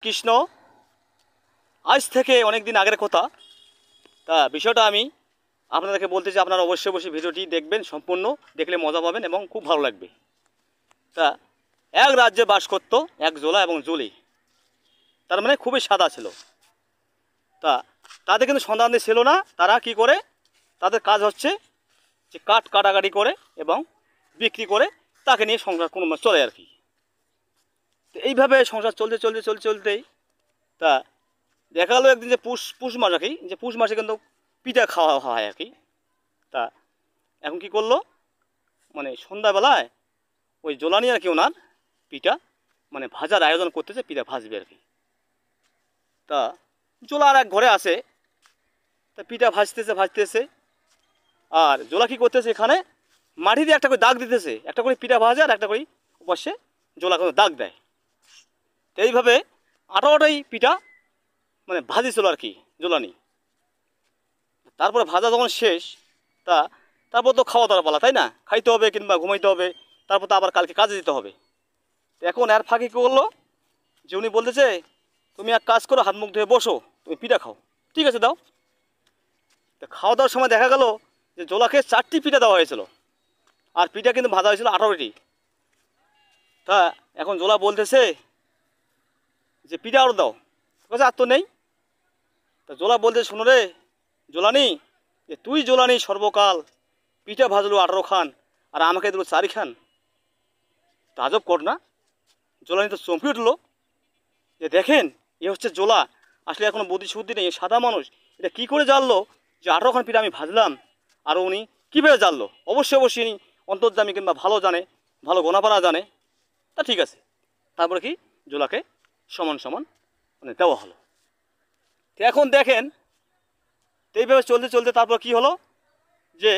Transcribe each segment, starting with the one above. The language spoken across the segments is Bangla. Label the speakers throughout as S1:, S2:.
S1: কৃষ্ণ আজ থেকে অনেক দিন আগের কথা। তা বিষয়টা আমি আপনাদেরকে বলতে চাই, আপনারা অবশ্যই অবশ্যই ভিডিওটি দেখবেন, সম্পূর্ণ দেখলে মজা পাবেন এবং খুব ভালো লাগবে। তা এক রাজ্যে বাস করত এক জোলা এবং জুলি, তার মানে খুবই সাদা ছিল। তা তাদের কিন্তু সন্তান ছিল না। তারা কি করে, তাদের কাজ হচ্ছে যে কাঠ কাটাকাটি করে এবং বিক্রি করে তাকে নিয়ে সংসার কোনো চলে আর কি। তো এইভাবে সংসার চলতেই তা দেখা গেলো একদিন যে পুষ মাস আর কি, যে পুষ মাসে কিন্তু পিঠা খাওয়া হয় আর কি। তা এখন কি করলো, মানে সন্ধ্যাবেলায় ওই জোলানি আর কি ওনার পিঠা মানে ভাজার আয়োজন করতেছে, পিঠা ভাজবে আর কি। তা জোলা আর এক ঘরে আসে, তা পিঠা ভাজতেছে আর জোলা কী করতেছে, এখানে মাটি দিয়ে একটা করে দাগ দিতেছে, একটা করে পিঠা ভাজে আর একটা করে পাশে জোলা করে দাগ দেয়। তো এইভাবে 18টাই পিঠা মানে ভাজিছিল আর কি জোলানি। তারপরে ভাজা যখন শেষ, তারপর তো খাওয়া দাওয়ার পালা, তাই না? খাইতে হবে কিংবা ঘুমাইতে হবে, তারপর তো আবার কালকে কাজে যেতে হবে। তো এখন এর ফাঁকে কী করলো, যে উনি বলতেছে তুমি এক কাজ করো, হাত মুখ ধুয়ে বসো, তুমি পিঠা খাও। ঠিক আছে দাও। তো খাওয়া দাওয়ার সময় দেখা গেল যে জোলাকে 4টি পিঠা দেওয়া হয়েছিল, আর পিঠা কিন্তু ভাজা হয়েছিল 18টি। তা এখন জোলা বলতেছে যে পিঠা আরও দাও, বলছে আর তো নেই। তা জোলা বলতে শোনো রে জোলানি, যে তুই জোলানি সর্বকাল পিঠা ভাজলো 18 খান আর আমাকে দিল 4 খান, তাজব কর না। জোলানি তো চমকে উঠলো যে দেখেন এ হচ্ছে জোলা, আসলে এখনো বুদ্ধি শুদ্ধি নেই, সাদা মানুষ, এটা কী করে জানলো যে 18 খান পিঠা আমি ভাজলাম, আর উনি কীভাবে জানলো? অবশ্যই উনি অন্তর্যামী কিংবা ভালো জানে, ভালো গোনাপানা জানে। তা ঠিক আছে, তারপরে কি জোলাকে সমান মানে দেওয়া হলো। তো এখন দেখেন এইভাবে চলতে তারপর কি হলো, যে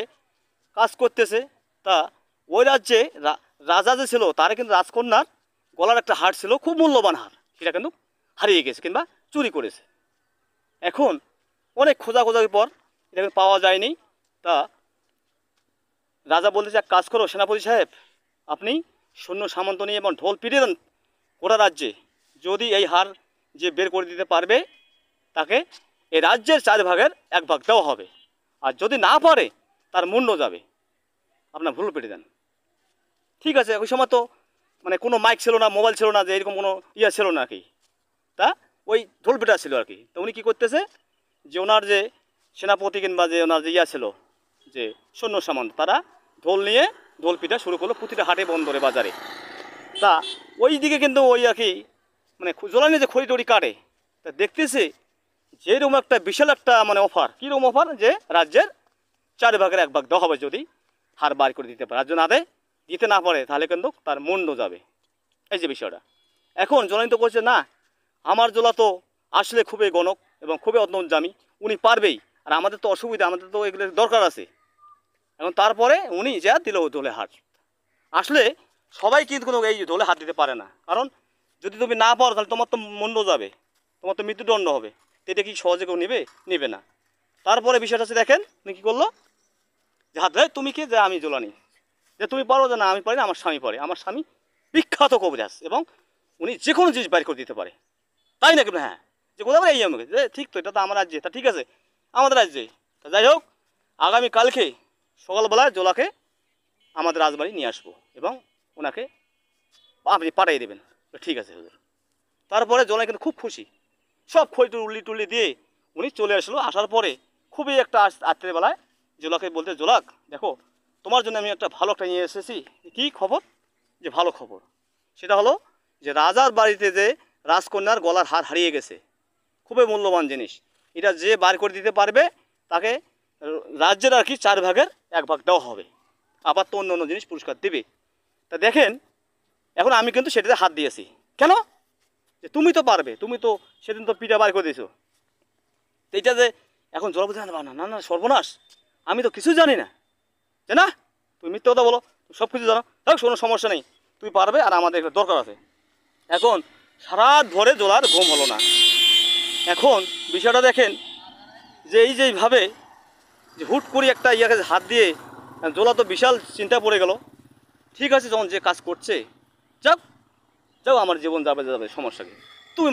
S1: কাজ করতেছে। তা ওই রাজ্যে রাজা যে ছিল, তার কিন্তু রাজকন্যার গলার একটা হার ছিল, খুব মূল্যবান হার, সেটা কিন্তু হারিয়ে গেছে কিংবা চুরি করেছে। এখন অনেক খোঁজাখোঁজার পর এটা কিন্তু পাওয়া যায়নি। তা রাজা বলতেছে এক কাজ করো সেনাপতি সাহেব, আপনি সৈন্য সামন্ত নিয়ে এবং ঢোল পিটিয়ে দেন গোটা রাজ্যে, যদি এই হার যে বের করে দিতে পারবে তাকে এই রাজ্যের 4 ভাগের 1 ভাগ দেওয়া হবে, আর যদি না পারে তার মুন্ড যাবে, আপনার ভুল পেটে দেন। ঠিক আছে, ওই সময় তো মানে কোনো মাইক ছিল না, মোবাইল ছিল না, যে এরকম কোনো ইয়ে ছিল না আর কি। তা ওই ঢোল পিটা ছিল আর কি। তো উনি কী করতেছে, যে ওনার যে সেনাপতি কিংবা যে ওনার যে ইয়া ছিল যে সৈন্য সামন্ত, তারা ঢোল নিয়ে ঢোল পিটা শুরু করলো প্রতিটা হাটে বন্দরে বাজারে। তা ওই দিকে কিন্তু ওই আর কি মানে জোলানি যে খড়ি টড়ি কাটে, তা দেখতেছে যেরকম একটা বিশাল একটা মানে অফার, কীরকম অফার, যে রাজ্যের 4 ভাগের 1 ভাগ দেওয়া হবে যদি হার বার করে দিতে পারে, রাজ্য না দেয়, দিতে না পারে তাহলে কিন্তু তার মুন্ড যাবে। এই যে বিষয়টা, এখন জোলানি তো করছে না, আমার জোলা তো আসলে খুবই গণক এবং খুবই অন্তর্যামী, উনি পারবেই, আর আমাদের তো অসুবিধা, আমাদের তো এগুলোর দরকার আছে। এখন তারপরে উনি যা দিল ঢোলে হাত। আসলে সবাই কিন্তু কোনো এই ঢোলে হাত দিতে পারে না, কারণ যদি তুমি না পারো তাহলে তোমার তো মুন্ড যাবে, তোমার তো মৃত্যুদণ্ড হবে। তো এটা কি সহজে কেউ নেবে না। তারপরে বিষয়টা হচ্ছে দেখেন উনি কী করলো, যে হাত ধরে তুমি কে, যে আমি জোলানি, যে তুমি পারো, যে না আমি পারি না, আমার স্বামী পারে, আমার স্বামী বিখ্যাত কবিরাজ এবং উনি যে কোনো জিনিস বাইর করে দিতে পারে, তাই নাকি? হ্যাঁ, যে কোথাও এই আমাকে যে ঠিক তো, এটা তো আমার রাজ্যে, তা ঠিক আছে আমাদের রাজ্যে। তা যাই হোক, আগামীকালকে সকালবেলায় জোলাকে আমাদের রাজবাড়ি নিয়ে আসবো এবং ওনাকে আপনি পাঠিয়ে দেবেন। ঠিক আছে হুজুর। তারপরে জোলা কিন্তু খুব খুশি, সব খই টুল্লি দিয়ে উনি চলে আসলো। আসার পরে খুবই একটা রাত্রেবেলায় জোলাকে বলতে, জোলাক দেখো তোমার জন্য আমি একটা ভালো একটা নিয়ে এসেছি। কী খবর? যে ভালো খবর, সেটা হলো যে রাজার বাড়িতে যে রাজকন্যার গলার হার হারিয়ে গেছে, খুবই মূল্যবান জিনিস, এটা যে বার করে দিতে পারবে তাকে রাজ্যের আর কি 4 ভাগের 1 ভাগ দেওয়া হবে, আবার তো অন্য জিনিস পুরস্কার দেবে। তা দেখেন এখন আমি কিন্তু সেটাতে হাত দিয়েছি, কেন? যে তুমি তো পারবে, তুমি তো সেদিন তো পিঠা বার করে দিয়েছো। তো এইটা যে এখন জল বলতে না সর্বনাশ, আমি তো কিছু জানি না। যে না তুমি মিথ্যে কথা বলো, সব কিছু জানো, দেখ কোনো সমস্যা নেই, তুই পারবে, আর আমাদের একটা দরকার আছে। এখন সারা ধরে জোলার ঘুম হলো না। এখন বিষয়টা দেখেন যে এই যেইভাবে যে হুট করে একটা ইয়াকে হাত দিয়ে জোলা তো বিশাল চিন্তা পড়ে গেল। ঠিক আছে, যখন যে কাজ করছে যাও, আমার জীবন যাবে, সমস্যা কি, তুমি